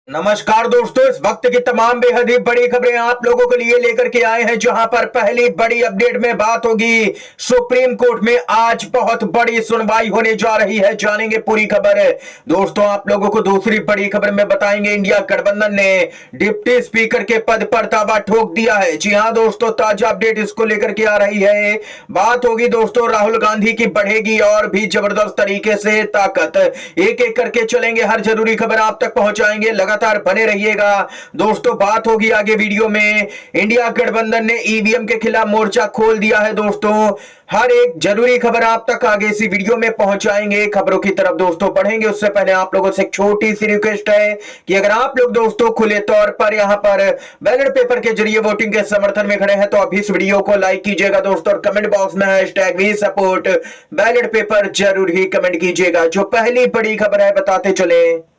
नमस्कार दोस्तों, इस वक्त की तमाम बेहद ही बड़ी खबरें आप लोगों के लिए लेकर के आए हैं। जहां पर पहली बड़ी अपडेट में बात होगी, सुप्रीम कोर्ट में आज बहुत बड़ी सुनवाई होने जा रही है। जानेंगे पूरी खबर। दोस्तों आप लोगों को दूसरी बड़ी खबर में बताएंगे, इंडिया गठबंधन ने डिप्टी स्पीकर के पद पर दावा ठोक दिया है। जी हां दोस्तों, ताजा अपडेट इसको लेकर के आ रही है। बात होगी दोस्तों राहुल गांधी की बढ़ेगी और भी जबरदस्त तरीके से ताकत। एक एक करके चलेंगे, हर जरूरी खबर आप तक पहुंचाएंगे, लगातार बने रहिएगा। दोस्तों बात होगी आगे वीडियो में, इंडिया गठबंधन ने ईवीएम के खिलाफ मोर्चा खोल दिया है। दोस्तों हर एक जरूरी खबर आप तक आगे इसी वीडियो में पहुंचाएंगे। खबरों की तरफ दोस्तों बढ़ेंगे, उससे पहले आप लोगों से एक छोटी सी रिक्वेस्ट है कि अगर आप लोग दोस्तों खुले तौर पर यहां पर बैलेट पेपर के जरिए वोटिंग के समर्थन में खड़े हैं तो अभी इस वीडियो को लाइक कीजिएगा दोस्तों, और कमेंट बॉक्स में #वी सपोर्ट बैलेट पेपर जरूर ही कमेंट कीजिएगा। जो पहली बड़ी खबर है बताते चले।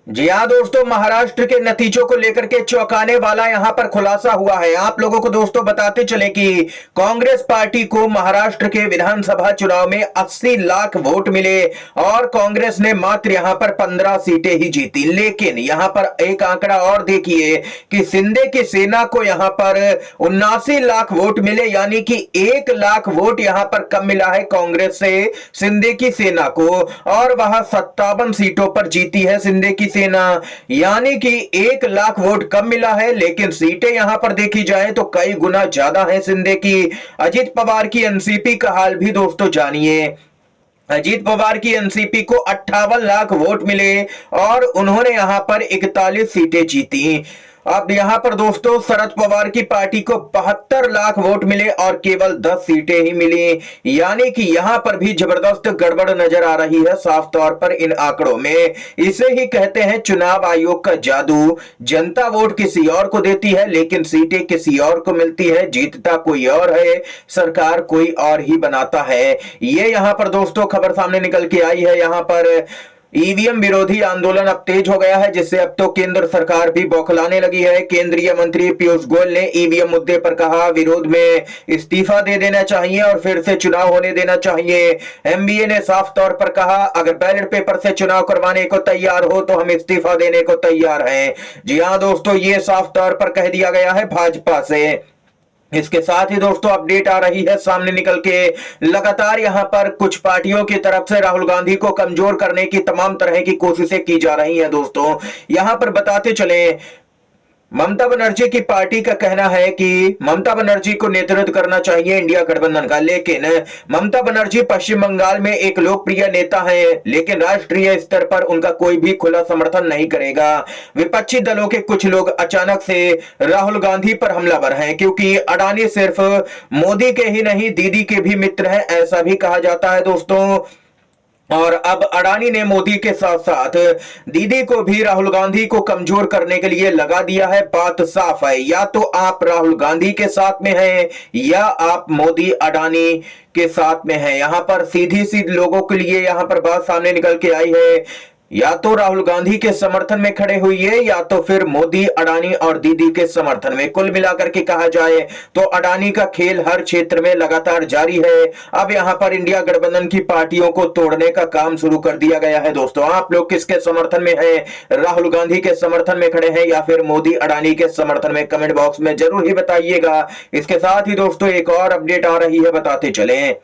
जी हाँ दोस्तों, महाराष्ट्र के नतीजों को लेकर के चौंकाने वाला यहां पर खुलासा हुआ है। आप लोगों को दोस्तों बताते चले कि कांग्रेस पार्टी को महाराष्ट्र के विधानसभा चुनाव में 80 लाख वोट मिले और कांग्रेस ने मात्र यहां पर 15 सीटें ही जीती। लेकिन यहां पर एक आंकड़ा और देखिए कि शिंदे की सेना को यहां पर 79 लाख वोट मिले, यानी कि 1 लाख वोट यहां पर कम मिला है कांग्रेस से शिंदे की सेना को, और वह 57 सीटों पर जीती है शिंदे की सेना, यानी कि 1 लाख वोट कम मिला है। लेकिन सीटें यहां पर देखी जाए तो कई गुना ज्यादा है शिंदे की। अजित पवार की एनसीपी का हाल भी दोस्तों जानिए। अजीत पवार की एनसीपी को 58 लाख वोट मिले और उन्होंने यहां पर 41 सीटें जीती। अब यहां पर दोस्तों शरद पवार की पार्टी को 72 लाख वोट मिले और केवल 10 सीटें ही मिली, यानी कि यहां पर भी जबरदस्त गड़बड़ नजर आ रही है साफ तौर पर इन आंकड़ों में। इसे ही कहते हैं चुनाव आयोग का जादू। जनता वोट किसी और को देती है लेकिन सीटें किसी और को मिलती है, जीतता कोई और है, सरकार कोई और ही बनाता है। ये यहां पर दोस्तों खबर सामने निकल के आई है। यहां पर ईवीएम विरोधी आंदोलन अब तेज हो गया है, जिससे अब तो केंद्र सरकार भी बौखलाने लगी है। केंद्रीय मंत्री पीयूष गोयल ने ईवीएम मुद्दे पर कहा, विरोध में इस्तीफा दे देना चाहिए और फिर से चुनाव होने देना चाहिए। एमबीए ने साफ तौर पर कहा, अगर बैलेट पेपर से चुनाव करवाने को तैयार हो तो हम इस्तीफा देने को तैयार हैं। जी हां दोस्तों, ये साफ तौर पर कह दिया गया है भाजपा से। इसके साथ ही दोस्तों अपडेट आ रही है सामने निकल के, लगातार यहां पर कुछ पार्टियों की तरफ से राहुल गांधी को कमजोर करने की तमाम तरह की कोशिशें की जा रही हैं। दोस्तों यहां पर बताते चले, ममता बनर्जी की पार्टी का कहना है कि ममता बनर्जी को नेतृत्व करना चाहिए इंडिया गठबंधन का, लेकिन ममता बनर्जी पश्चिम बंगाल में एक लोकप्रिय नेता है, लेकिन राष्ट्रीय स्तर पर उनका कोई भी खुला समर्थन नहीं करेगा। विपक्षी दलों के कुछ लोग अचानक से राहुल गांधी पर हमलावर हैं, क्योंकि अडानी सिर्फ मोदी के ही नहीं दीदी के भी मित्र हैं, ऐसा भी कहा जाता है दोस्तों। और अब अडानी ने मोदी के साथ साथ दीदी को भी राहुल गांधी को कमजोर करने के लिए लगा दिया है। बात साफ है, या तो आप राहुल गांधी के साथ में हैं या आप मोदी अडानी के साथ में हैं। यहां पर सीधी सी लोगों के लिए यहां पर बात सामने निकल के आई है, या तो राहुल गांधी के समर्थन में खड़े हुए या तो फिर मोदी अडानी और दीदी के समर्थन में। कुल मिलाकर के कहा जाए तो अडानी का खेल हर क्षेत्र में लगातार जारी है। अब यहां पर इंडिया गठबंधन की पार्टियों को तोड़ने का काम शुरू कर दिया गया है। दोस्तों आप लोग किसके समर्थन में हैं, राहुल गांधी के समर्थन में खड़े हैं या फिर मोदी अडानी के समर्थन में, कमेंट बॉक्स में जरूर ही बताइएगा। इसके साथ ही दोस्तों एक और अपडेट आ रही है, बताते चले।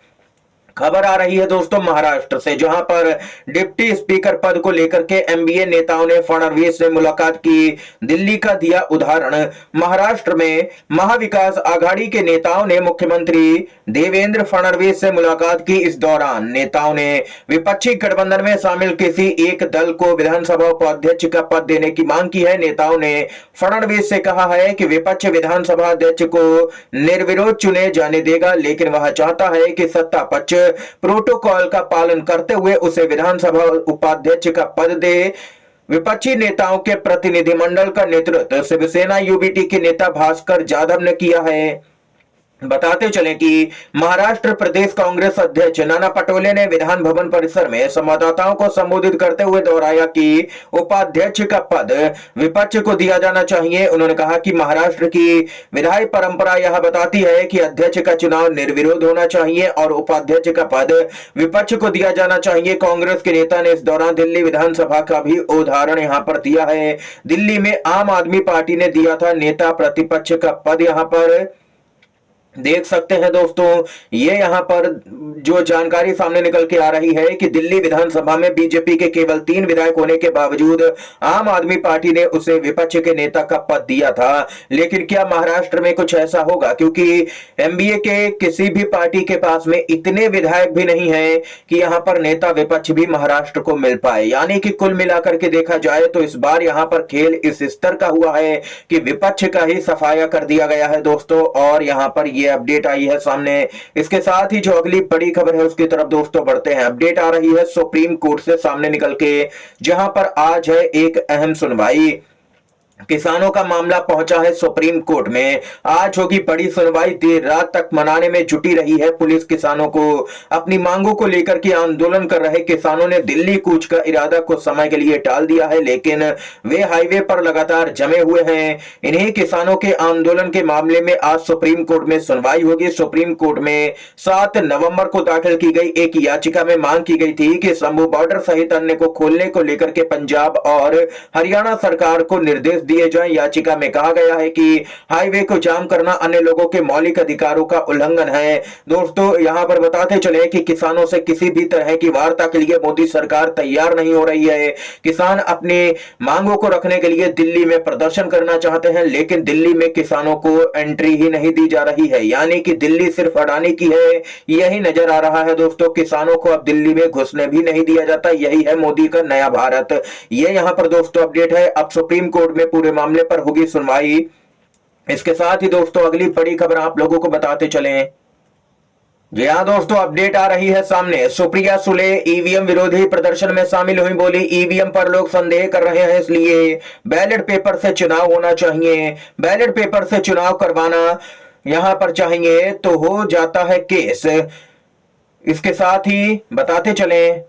खबर आ रही है दोस्तों महाराष्ट्र से, जहां पर डिप्टी स्पीकर पद को लेकर के एमबीए नेताओं ने फडणवीस से मुलाकात की। दिल्ली का दिया उदाहरण, महाराष्ट्र में महाविकास आघाड़ी के नेताओं ने मुख्यमंत्री देवेंद्र फडणवीस से मुलाकात की। इस दौरान नेताओं ने विपक्षी गठबंधन में शामिल किसी एक दल को विधानसभा उपाध्यक्ष का पद देने की मांग की है। नेताओं ने फडणवीस से कहा है कि विपक्ष विधानसभा अध्यक्ष को निर्विरोध चुने जाने देगा, लेकिन वह चाहता है कि सत्ता पक्ष प्रोटोकॉल का पालन करते हुए उसे विधानसभा उपाध्यक्ष का पद दे। विपक्षी नेताओं के प्रतिनिधिमंडल का नेतृत्व शिवसेना यूबीटी के नेता भास्कर जाधव ने किया है। बताते चलें कि महाराष्ट्र प्रदेश कांग्रेस अध्यक्ष नाना पटोले ने विधान भवन परिसर में संवाददाताओं को संबोधित करते हुए दोहराया कि उपाध्यक्ष का पद विपक्ष को दिया जाना चाहिए। उन्होंने कहा कि महाराष्ट्र की विधायी परंपरा यह बताती है कि अध्यक्ष का चुनाव निर्विरोध होना चाहिए और उपाध्यक्ष का पद विपक्ष को दिया जाना चाहिए। कांग्रेस के नेता ने इस दौरान दिल्ली विधानसभा का भी उदाहरण यहां पर दिया है। दिल्ली में आम आदमी पार्टी ने दिया था नेता प्रतिपक्ष का पद। यहां पर देख सकते हैं दोस्तों, ये यहां पर जो जानकारी सामने निकल के आ रही है कि दिल्ली विधानसभा में बीजेपी के केवल 3 विधायक होने के बावजूद आम आदमी पार्टी ने उसे विपक्ष के नेता का पद दिया था। लेकिन क्या महाराष्ट्र में कुछ ऐसा होगा? क्योंकि एमबीए के किसी भी पार्टी के पास में इतने विधायक भी नहीं है कि यहां पर नेता विपक्ष भी महाराष्ट्र को मिल पाए। यानी कि कुल मिलाकर के देखा जाए तो इस बार यहां पर खेल इस स्तर का हुआ है कि विपक्ष का ही सफाया कर दिया गया है दोस्तों। और यहां पर ये अपडेट आई है सामने। इसके साथ ही जो अगली बड़ी खबर है उसकी तरफ दोस्तों बढ़ते हैं। अपडेट आ रही है सुप्रीम कोर्ट से सामने निकल के, जहां पर आज है एक अहम सुनवाई। किसानों का मामला पहुंचा है सुप्रीम कोर्ट में। आज होगी बड़ी सुनवाई। देर रात तक मनाने में जुटी रही है पुलिस। किसानों को अपनी मांगों को लेकर के आंदोलन कर रहे किसानों ने दिल्ली कूच का इरादा कुछ समय के लिए टाल दिया है, लेकिन वे हाईवे पर लगातार जमे हुए हैं। इन्हीं किसानों के आंदोलन के मामले में आज सुप्रीम कोर्ट में सुनवाई होगी। सुप्रीम कोर्ट में 7 नवंबर को दाखिल की गई एक याचिका में मांग की गई थी कि शंभू बॉर्डर सहित अन्य को खोलने को लेकर के पंजाब और हरियाणा सरकार को निर्देश दिए जाएं। याचिका में कहा गया है कि हाईवे को जाम करना अन्य लोगों के मौलिक अधिकारों का उल्लंघन है। दोस्तों यहां पर बताते चले कि किसानों से किसी भी तरह की वार्ता के लिए मोदी सरकार तैयार नहीं हो रही है। किसान अपनी मांगों को रखने के लिए दिल्ली में प्रदर्शन करना चाहते हैं, लेकिन दिल्ली में किसानों को एंट्री ही नहीं दी जा रही है। यानी कि दिल्ली सिर्फ अडानी की है, यही नजर आ रहा है दोस्तों। किसानों को अब दिल्ली में घुसने भी नहीं दिया जाता। यही है मोदी का नया भारत। ये यहां पर दोस्तों अपडेट है। अब सुप्रीम कोर्ट में पूरे मामले पर होगी सुनवाई। इसके साथ ही दोस्तों अगली बड़ी खबर आप लोगों को बताते चलें। जी हाँ दोस्तों, अपडेट आ रही है सामने। सुप्रिया सुले ईवीएम विरोधी प्रदर्शन में शामिल हुई। बोली ईवीएम पर लोग संदेह कर रहे हैं, इसलिए बैलेट पेपर से चुनाव होना चाहिए। बैलेट पेपर से चुनाव करवाना यहां पर चाहिए तो हो जाता है केस। इसके साथ ही बताते चलें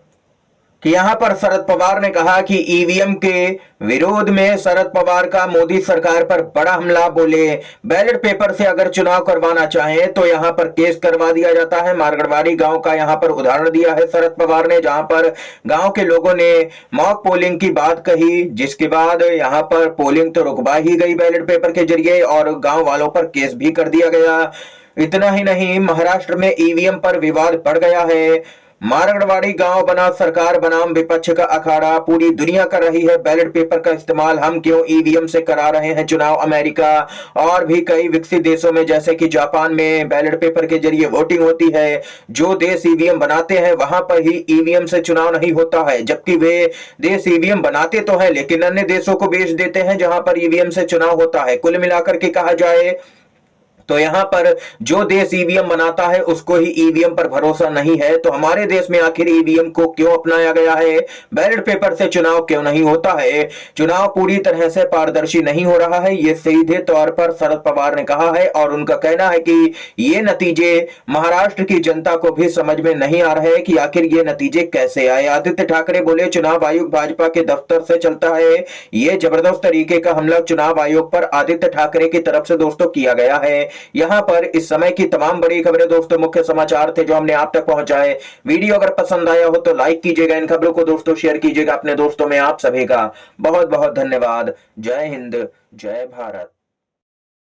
कि यहां पर शरद पवार ने कहा कि ईवीएम के विरोध में शरद पवार का मोदी सरकार पर बड़ा हमला। बोले बैलेट पेपर से अगर चुनाव करवाना चाहें तो यहां पर केस करवा दिया जाता है। मारगढ़वाड़ी गांव का यहां पर उदाहरण दिया है शरद पवार ने, जहां पर गांव के लोगों ने मॉक पोलिंग की बात कही, जिसके बाद यहां पर पोलिंग तो रुकवा ही गई बैलेट पेपर के जरिए और गांव वालों पर केस भी कर दिया गया। इतना ही नहीं, महाराष्ट्र में ईवीएम पर विवाद बढ़ गया है। मारगढ़वाड़ी गांव बना सरकार बनाम विपक्ष का अखाड़ा। पूरी दुनिया कर रही है बैलेट पेपर का इस्तेमाल, हम क्यों ईवीएम से करा रहे हैं चुनाव। अमेरिका और भी कई विकसित देशों में जैसे कि जापान में बैलेट पेपर के जरिए वोटिंग होती है। जो देश ईवीएम बनाते हैं वहां पर ही ईवीएम से चुनाव नहीं होता है, जबकि वे देश ईवीएम बनाते तो है लेकिन अन्य देशों को बेच देते हैं जहां पर ईवीएम से चुनाव होता है। कुल मिलाकर के कहा जाए तो यहां पर जो देश ईवीएम बनाता है उसको ही ईवीएम पर भरोसा नहीं है। तो हमारे देश में आखिर ईवीएम को क्यों अपनाया गया है? बैलेट पेपर से चुनाव क्यों नहीं होता है? चुनाव पूरी तरह से पारदर्शी नहीं हो रहा है, ये सीधे तौर पर शरद पवार ने कहा है। और उनका कहना है कि ये नतीजे महाराष्ट्र की जनता को भी समझ में नहीं आ रहे कि आखिर ये नतीजे कैसे आए। आदित्य ठाकरे बोले चुनाव आयोग भाजपा के दफ्तर से चलता है। ये जबरदस्त तरीके का हमला चुनाव आयोग पर आदित्य ठाकरे की तरफ से दोस्तों किया गया है। यहां पर इस समय की तमाम बड़ी खबरें दोस्तों मुख्य समाचार थे जो हमने आप तक पहुंचाए। वीडियो अगर पसंद आया हो तो लाइक कीजिएगा, इन खबरों को दोस्तों शेयर कीजिएगा अपने दोस्तों में। आप सभी का बहुत बहुत धन्यवाद। जय हिंद, जय भारत।